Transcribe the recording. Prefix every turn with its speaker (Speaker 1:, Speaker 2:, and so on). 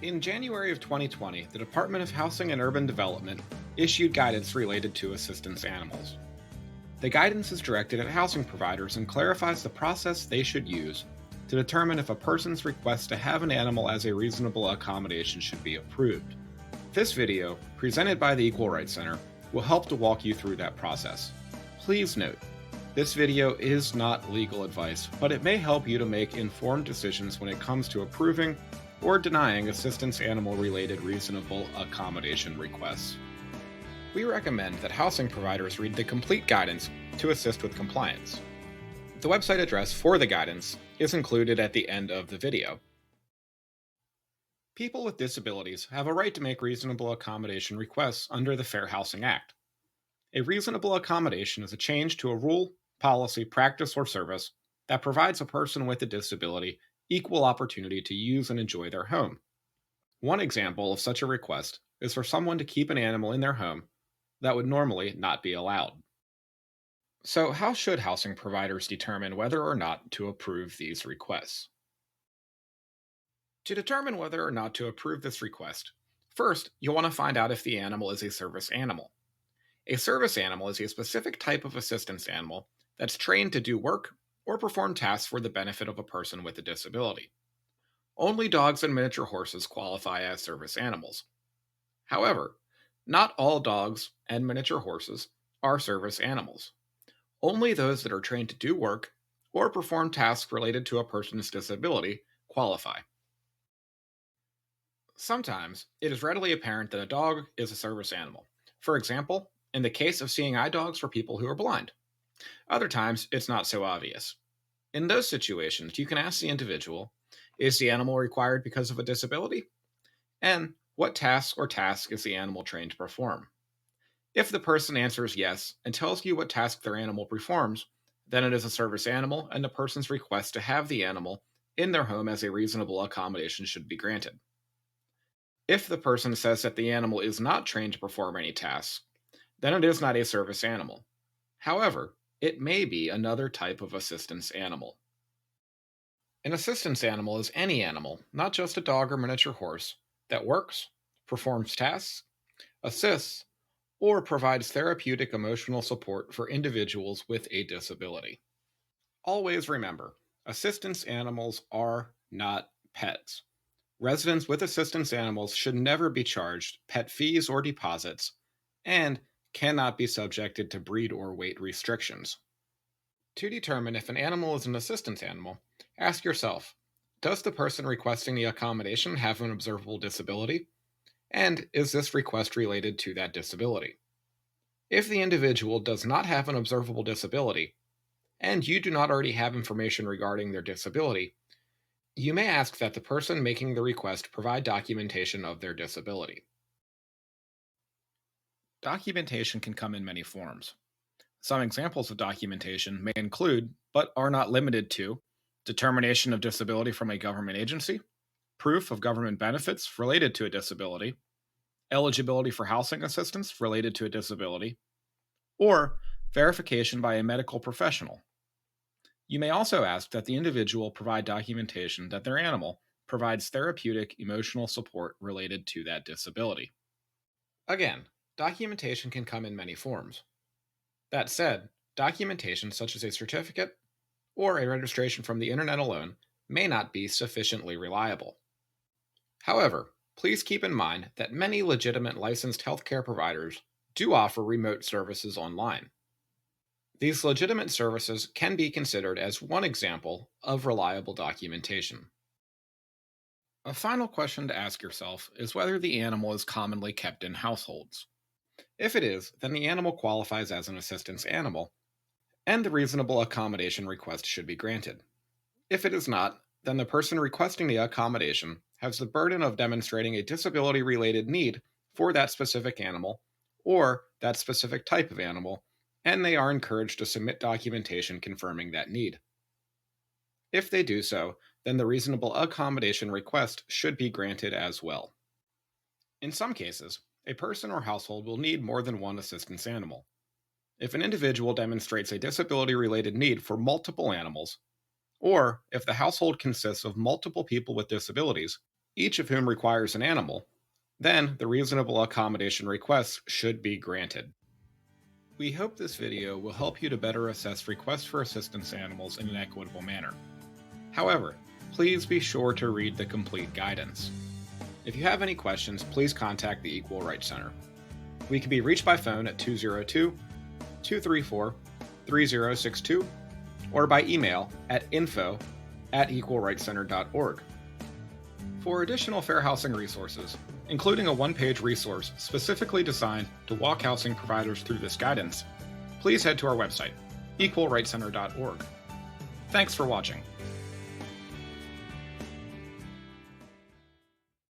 Speaker 1: In January of 2020, the Department of Housing and Urban Development issued guidance related to assistance animals. The guidance is directed at housing providers and clarifies the process they should use to determine if a person's request to have an animal as a reasonable accommodation should be approved. This video, presented by the Equal Rights Center, will help to walk you through that process. Please note, this video is not legal advice, but it may help you to make informed decisions when it comes to approving or denying assistance animal-related reasonable accommodation requests. We recommend that housing providers read the complete guidance to assist with compliance. The website address for the guidance is included at the end of the video. People with disabilities have a right to make reasonable accommodation requests under the Fair Housing Act. A reasonable accommodation is a change to a rule, policy, practice, or service that provides a person with a disability equal opportunity to use and enjoy their home. One example of such a request is for someone to keep an animal in their home that would normally not be allowed. So, how should housing providers determine whether or not to approve these requests? To determine whether or not to approve this request, first, you'll want to find out if the animal is a service animal. A service animal is a specific type of assistance animal that's trained to do work or perform tasks for the benefit of a person with a disability. Only dogs and miniature horses qualify as service animals. However, not all dogs and miniature horses are service animals. Only those that are trained to do work or perform tasks related to a person's disability qualify. Sometimes it is readily apparent that a dog is a service animal. For example, in the case of seeing eye dogs for people who are blind. Other times, it's not so obvious. In those situations, you can ask the individual, is the animal required because of a disability? And what task is the animal trained to perform? If the person answers yes and tells you what task their animal performs, then it is a service animal and the person's request to have the animal in their home as a reasonable accommodation should be granted. If the person says that the animal is not trained to perform any tasks, then it is not a service animal. However, it may be another type of assistance animal. An assistance animal is any animal, not just a dog or miniature horse, that works, performs tasks, assists, or provides therapeutic emotional support for individuals with a disability. Always remember, assistance animals are not pets. Residents with assistance animals should never be charged pet fees or deposits, and cannot be subjected to breed or weight restrictions. To determine if an animal is an assistance animal, ask yourself, does the person requesting the accommodation have an observable disability? And is this request related to that disability? If the individual does not have an observable disability, and you do not already have information regarding their disability, you may ask that the person making the request provide documentation of their disability. Documentation can come in many forms. Some examples of documentation may include, but are not limited to, determination of disability from a government agency, proof of government benefits related to a disability, eligibility for housing assistance related to a disability, or verification by a medical professional. You may also ask that the individual provide documentation that their animal provides therapeutic emotional support related to that disability. Again, documentation can come in many forms. That said, documentation such as a certificate or a registration from the internet alone may not be sufficiently reliable. However, please keep in mind that many legitimate licensed healthcare providers do offer remote services online. These legitimate services can be considered as one example of reliable documentation. A final question to ask yourself is whether the animal is commonly kept in households. If it is, then the animal qualifies as an assistance animal, and the reasonable accommodation request should be granted. If it is not, then the person requesting the accommodation has the burden of demonstrating a disability-related need for that specific animal or that specific type of animal, and they are encouraged to submit documentation confirming that need. If they do so, then the reasonable accommodation request should be granted as well. In some cases, a person or household will need more than one assistance animal. If an individual demonstrates a disability-related need for multiple animals, or if the household consists of multiple people with disabilities, each of whom requires an animal, then the reasonable accommodation request should be granted. We hope this video will help you to better assess requests for assistance animals in an equitable manner. However, please be sure to read the complete guidance. If you have any questions, please contact the Equal Rights Center. We can be reached by phone at 202-234-3062 or by email at info@equalrightscenter.org. For additional fair housing resources, including a one-page resource specifically designed to walk housing providers through this guidance, please head to our website, equalrightscenter.org. Thanks for watching.